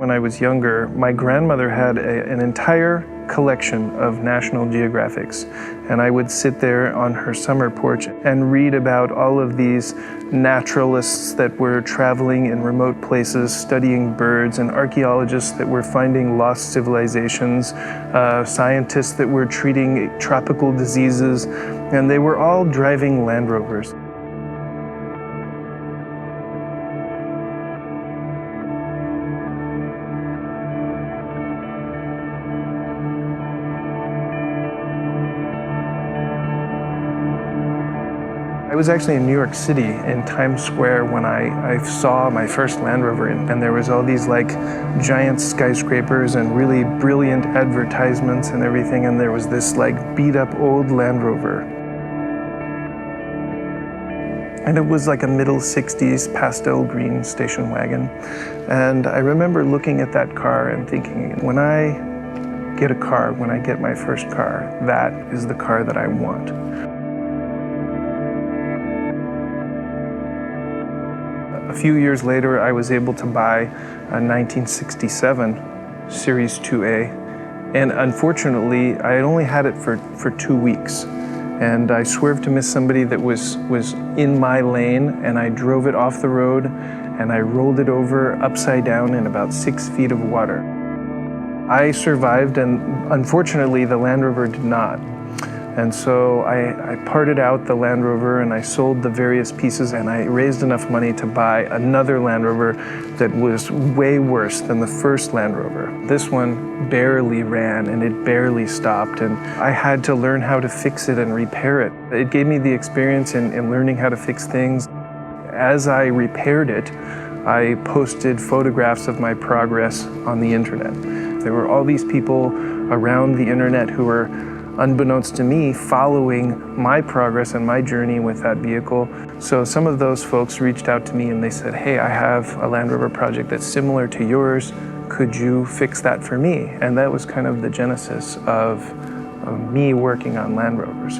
When I was younger, my grandmother had an entire collection of National Geographics, and I would sit there on her summer porch and read about all of these naturalists that were traveling in remote places, studying birds, and archaeologists that were finding lost civilizations, scientists that were treating tropical diseases, and they were all driving Land Rovers. I was actually in New York City in Times Square when I saw my first Land Rover, and there was all these like giant skyscrapers and really brilliant advertisements and everything, and there was this like beat up old Land Rover. And it was like a middle 60s pastel green station wagon. And I remember looking at that car and thinking, when I get my first car, that is the car that I want. A few years later, I was able to buy a 1967 Series 2A, and unfortunately, I had only had it for 2 weeks. And I swerved to miss somebody that was in my lane, and I drove it off the road, and I rolled it over upside down in about 6 feet of water. I survived, and unfortunately, the Land Rover did not. And so I parted out the Land Rover and I sold the various pieces, and I raised enough money to buy another Land Rover that was way worse than the first Land Rover. This one barely ran and it barely stopped, and I had to learn how to fix it and repair it. It gave me the experience in learning how to fix things. As I repaired it, I posted photographs of my progress on the internet. There were all these people around the internet who were, unbeknownst to me, following my progress and my journey with that vehicle. So some of those folks reached out to me and they said, hey, I have a Land Rover project that's similar to yours. Could you fix that for me? And that was kind of the genesis of me working on Land Rovers.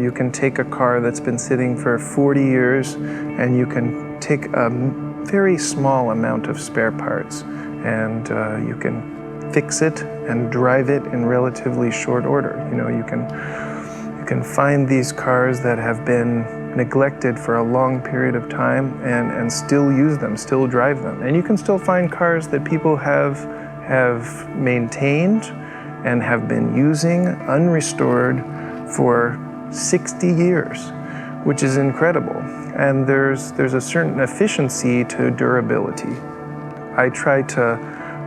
You can take a car that's been sitting for 40 years and you can take a very small amount of spare parts and you can fix it and drive it in relatively short order. You know, you can find these cars that have been neglected for a long period of time and still use them, still drive them. And you can still find cars that people have maintained and have been using unrestored for 60 years, which is incredible. And there's a certain efficiency to durability. I try to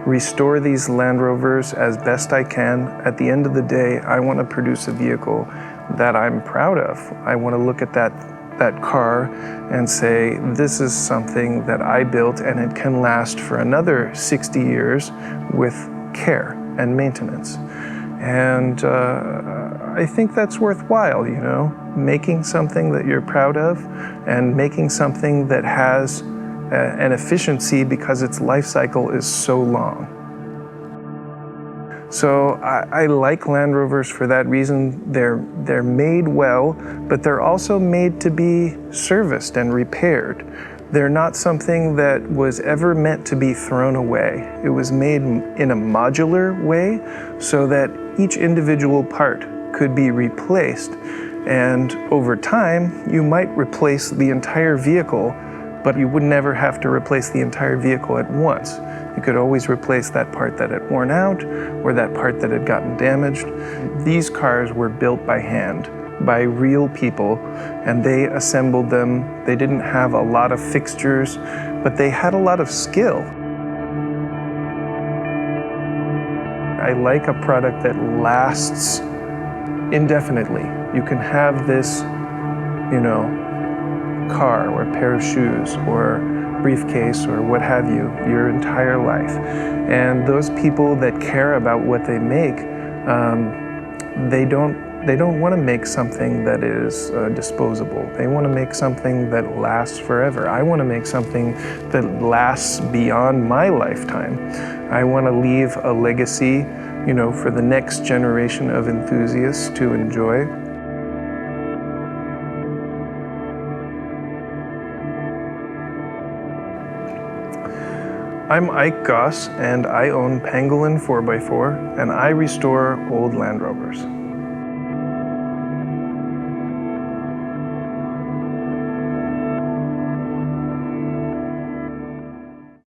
restore these Land Rovers as best I can. At the end of the day, I want to produce a vehicle that I'm proud of. I want to look at that car and say, this is something that I built and it can last for another 60 years with care and maintenance. And I think that's worthwhile, you know, making something that you're proud of and making something that has an efficiency because its life cycle is so long. So I like Land Rovers for that reason. They're made well, but they're also made to be serviced and repaired. They're not something that was ever meant to be thrown away. It was made in a modular way so that each individual part could be replaced. And over time, you might replace the entire vehicle, but you would never have to replace the entire vehicle at once. You could always replace that part that had worn out or that part that had gotten damaged. These cars were built by hand, by real people, and they assembled them. They didn't have a lot of fixtures, but they had a lot of skill. I like a product that lasts indefinitely. You can have this, you know, car or pair of shoes or briefcase or what have you your entire life. And those people that care about what they make, they don't want to make something that is disposable. They want to make something that lasts forever. I want to make something that lasts beyond my lifetime. I want to leave a legacy, you know, for the next generation of enthusiasts to enjoy. I'm Ike Goss, and I own Pangolin 4x4, and I restore old Land Rovers.